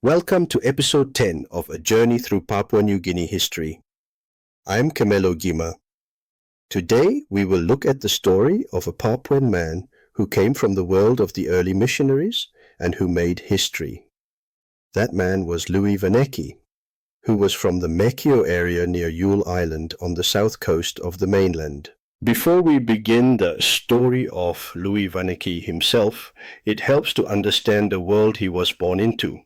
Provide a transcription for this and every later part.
Welcome to episode 10 of A Journey Through Papua New Guinea History. I'm Camelo Gima. Today we will look at the story of a Papuan man who came from the world of the early missionaries and who made history. That man was Louis Vangeke, who was from the Mekeo area near Yule Island on the south coast of the mainland. Before we begin the story of Louis Vangeke himself, it helps to understand the world he was born into.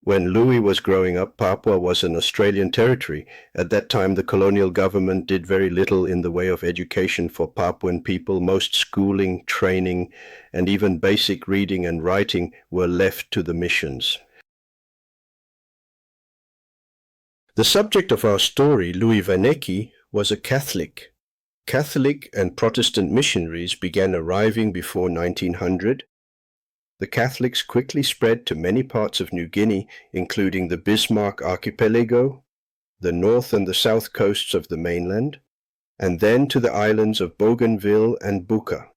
When Louis was growing up, Papua was an Australian territory. At that time, the colonial government did very little in the way of education for Papuan people. Most schooling, training, and even basic reading and writing were left to the missions. The subject of our story, Louis Vangeke, was a Catholic. Catholic and Protestant missionaries began arriving before 1900. The Catholics quickly spread to many parts of New Guinea, including the Bismarck Archipelago, the north and the south coasts of the mainland, and then to the islands of Bougainville and Buka.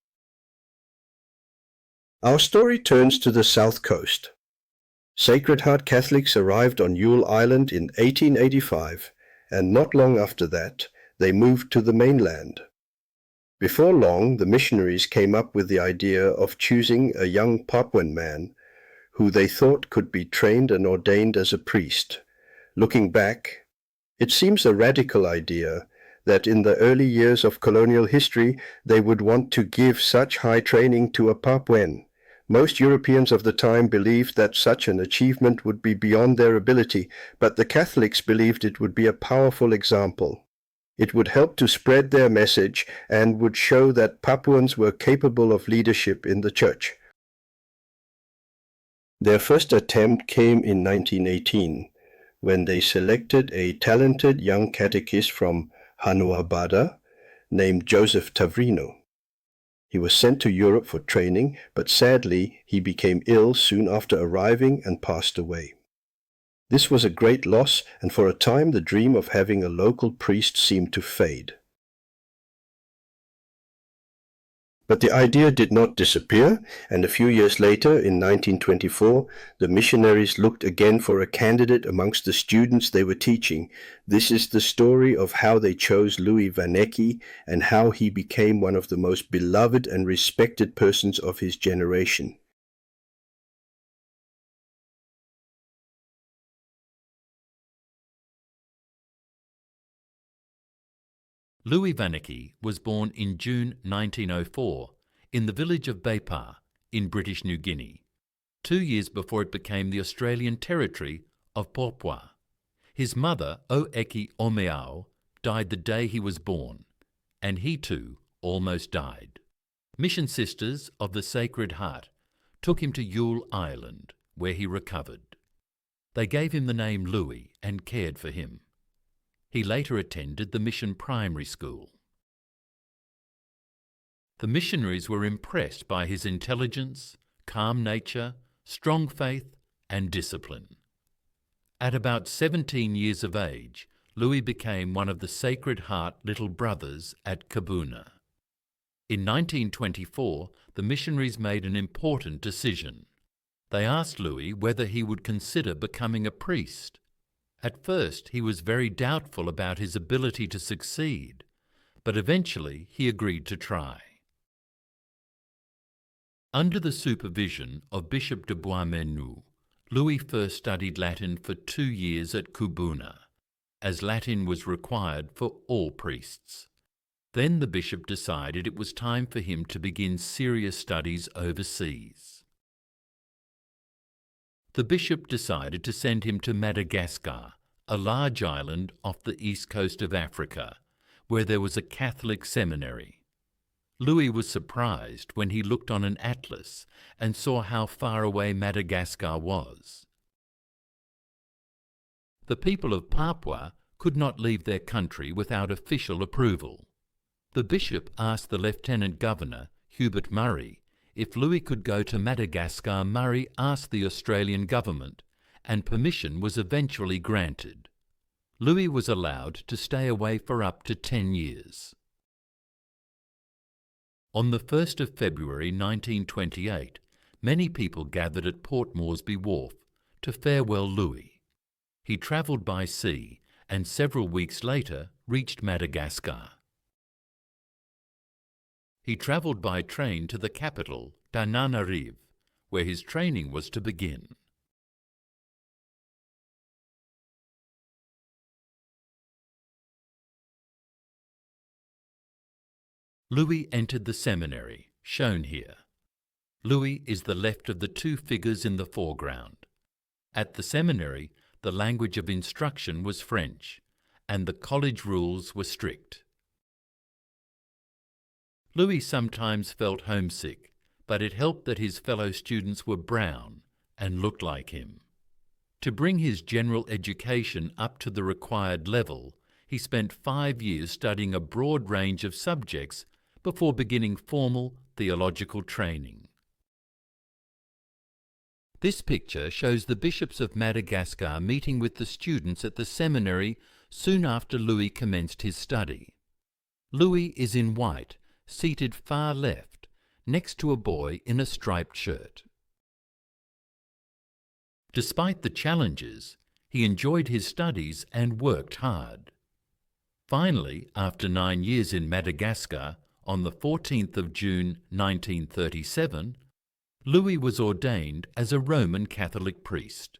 Our story turns to the south coast. Sacred Heart Catholics arrived on Yule Island in 1885, and not long after that, they moved to the mainland. Before long, the missionaries came up with the idea of choosing a young Papuan man who they thought could be trained and ordained as a priest. Looking back, it seems a radical idea that in the early years of colonial history they would want to give such high training to a Papuan. Most Europeans of the time believed that such an achievement would be beyond their ability, but the Catholics believed it would be a powerful example. It would help to spread their message and would show that Papuans were capable of leadership in the church. Their first attempt came in 1918, when they selected a talented young catechist from Hanua Bada named Joseph Tavrino. He was sent to Europe for training, but sadly he became ill soon after arriving and passed away. This was a great loss, and for a time the dream of having a local priest seemed to fade. But the idea did not disappear, and a few years later, in 1924, the missionaries looked again for a candidate amongst the students they were teaching. This is the story of how they chose Louis Vangeke and how he became one of the most beloved and respected persons of his generation. Louis Vangeke was born in June 1904 in the village of Beipa in British New Guinea, 2 years before it became the Australian territory of Papua. His mother, Oeki Omeao, died the day he was born, and he too almost died. Mission Sisters of the Sacred Heart took him to Yule Island, where he recovered. They gave him the name Louis and cared for him. He later attended the mission primary school. The missionaries were impressed by his intelligence, calm nature, strong faith, and discipline. At about 17 years of age, Louis became one of the Sacred Heart Little Brothers at Kabuna. In 1924, the missionaries made an important decision. They asked Louis whether he would consider becoming a priest. At first, he was very doubtful about his ability to succeed, but eventually he agreed to try. Under the supervision of Bishop de Boismenu, Louis first studied Latin for 2 years at Kubuna, as Latin was required for all priests. Then the bishop decided it was time for him to begin serious studies overseas. The bishop decided to send him to Madagascar, a large island off the east coast of Africa, where there was a Catholic seminary. Louis was surprised when he looked on an atlas and saw how far away Madagascar was. The people of Papua could not leave their country without official approval. The bishop asked the Lieutenant Governor, Hubert Murray, if Louis could go to Madagascar. Murray asked the Australian government, and permission was eventually granted. Louis was allowed to stay away for up to 10 years. On the 1st of February 1928, many people gathered at Port Moresby Wharf to farewell Louis. He travelled by sea and several weeks later reached Madagascar. He travelled by train to the capital, Tananarive, where his training was to begin. Louis entered the seminary, shown here. Louis is the left of the two figures in the foreground. At the seminary, the language of instruction was French, and the college rules were strict. Louis sometimes felt homesick, but it helped that his fellow students were brown and looked like him. To bring his general education up to the required level, he spent 5 years studying a broad range of subjects before beginning formal theological training. This picture shows the bishops of Madagascar meeting with the students at the seminary soon after Louis commenced his study. Louis is in white, seated far left, next to a boy in a striped shirt. Despite the challenges, he enjoyed his studies and worked hard. Finally, after 9 years in Madagascar, on the 14th of June 1937, Louis was ordained as a Roman Catholic priest.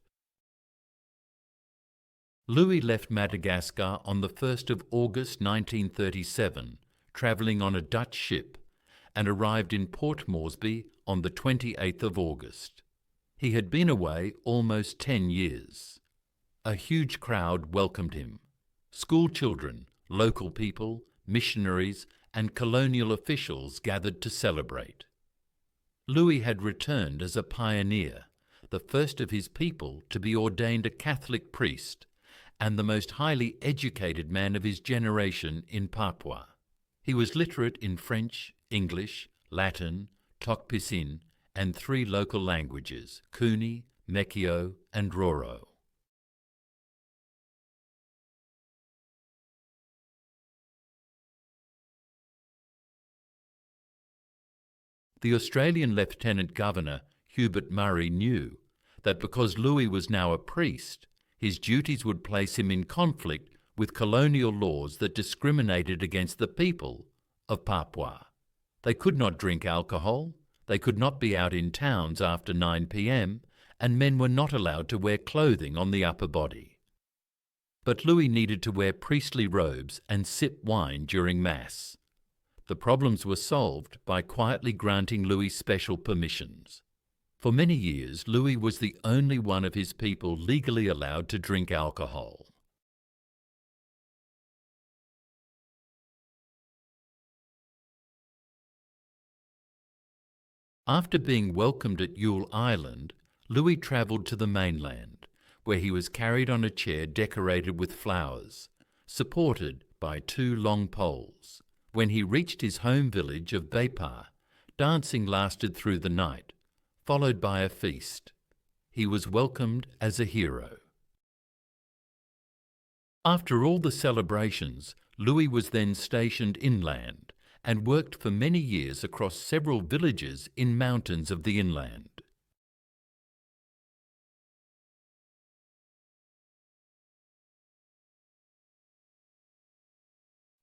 Louis left Madagascar on the 1st of August 1937, travelling on a Dutch ship, and arrived in Port Moresby on the 28th of August. He had been away almost 10 years. A huge crowd welcomed him. School children, local people, missionaries, and colonial officials gathered to celebrate. Louis had returned as a pioneer, the first of his people to be ordained a Catholic priest, and the most highly educated man of his generation in Papua. He was literate in French, English, Latin, Tok Pisin, and 3 local languages, Guinea, Mekeo, and Roro. The Australian Lieutenant Governor, Hubert Murray, knew that because Louis was now a priest, his duties would place him in conflict with colonial laws that discriminated against the people of Papua. They could not drink alcohol, they could not be out in towns after 9 p.m, and men were not allowed to wear clothing on the upper body. But Louis needed to wear priestly robes and sip wine during Mass. The problems were solved by quietly granting Louis special permissions. For many years, Louis was the only one of his people legally allowed to drink alcohol. After being welcomed at Yule Island, Louis travelled to the mainland, where he was carried on a chair decorated with flowers, supported by 2 long poles. When he reached his home village of Beipa, dancing lasted through the night, followed by a feast. He was welcomed as a hero. After all the celebrations, Louis was then stationed inland and worked for many years across several villages in mountains of the inland.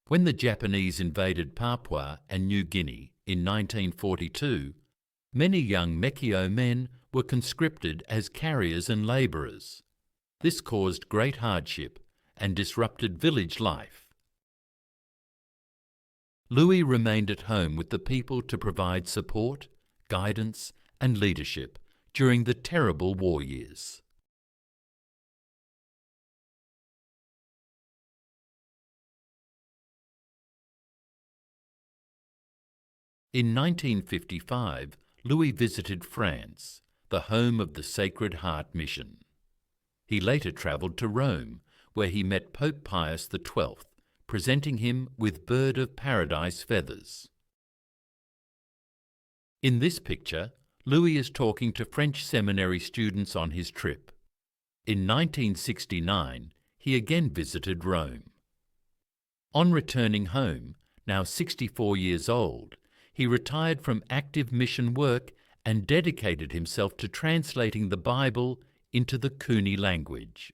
When the Japanese invaded Papua and New Guinea in 1942, many young Mekeo men were conscripted as carriers and labourers. This caused great hardship and disrupted village life. Louis remained at home with the people to provide support, guidance, and leadership during the terrible war years. In 1955, Louis visited France, the home of the Sacred Heart Mission. He later travelled to Rome, where he met Pope Pius XII, presenting him with bird of paradise feathers. In this picture, Louis is talking to French seminary students on his trip. In 1969, he again visited Rome. On returning home, now 64 years old, he retired from active mission work and dedicated himself to translating the Bible into the Guinea language.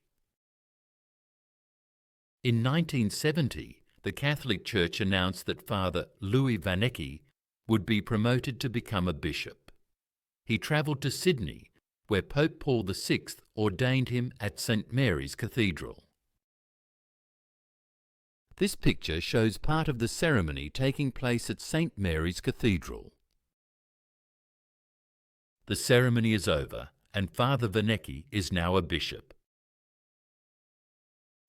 In 1970, the Catholic Church announced that Father Louis Vangeke would be promoted to become a bishop. He travelled to Sydney, where Pope Paul VI ordained him at St. Mary's Cathedral. This picture shows part of the ceremony taking place at St. Mary's Cathedral. The ceremony is over, and Father Vangeke is now a bishop.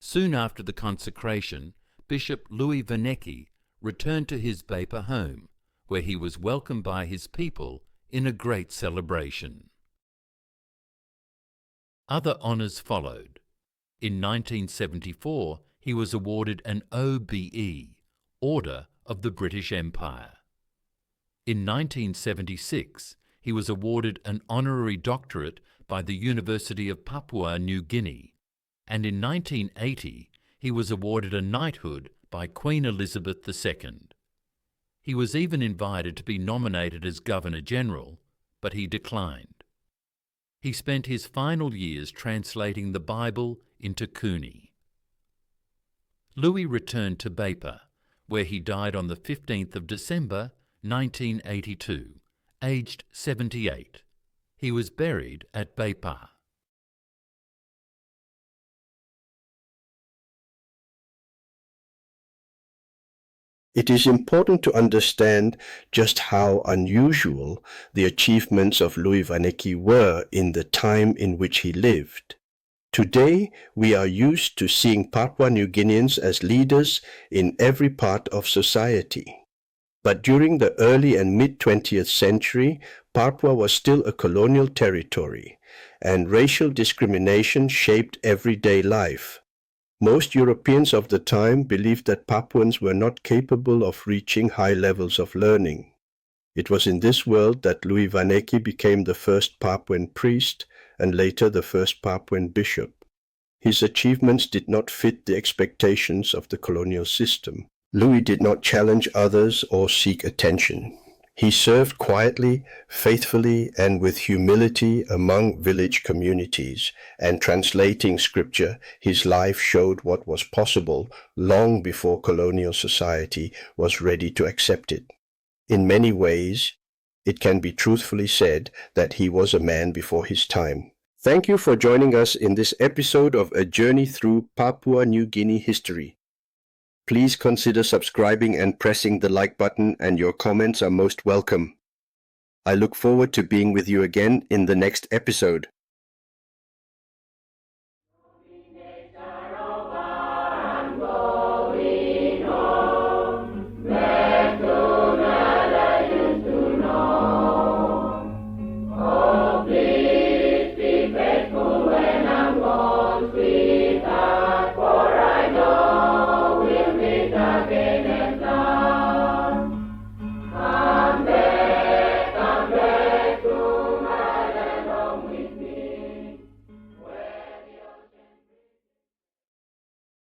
Soon after the consecration, Bishop Louis Vangeke returned to his Beipa home, where he was welcomed by his people in a great celebration. Other honours followed. In 1974, he was awarded an OBE, Order of the British Empire. In 1976, he was awarded an honorary doctorate by the University of Papua New Guinea, and in 1980 he was awarded a knighthood by Queen Elizabeth II. He was even invited to be nominated as Governor-General, but he declined. He spent his final years translating the Bible into Guinea. Louis returned to Beipa, where he died on the 15th of December 1982, aged 78. He was buried at Beipa. It is important to understand just how unusual the achievements of Louis Vangeke were in the time in which he lived. Today, we are used to seeing Papua New Guineans as leaders in every part of society. But during the early and mid-20th century, Papua was still a colonial territory, and racial discrimination shaped everyday life. Most Europeans of the time believed that Papuans were not capable of reaching high levels of learning. It was in this world that Louis Vangeke became the first Papuan priest and later the first Papuan bishop. His achievements did not fit the expectations of the colonial system. Louis did not challenge others or seek attention. He served quietly, faithfully, and with humility among village communities, and translating scripture, his life showed what was possible long before colonial society was ready to accept it. In many ways, it can be truthfully said that he was a man before his time. Thank you for joining us in this episode of A Journey Through Papua New Guinea History. Please consider subscribing and pressing the like button, and your comments are most welcome. I look forward to being with you again in the next episode.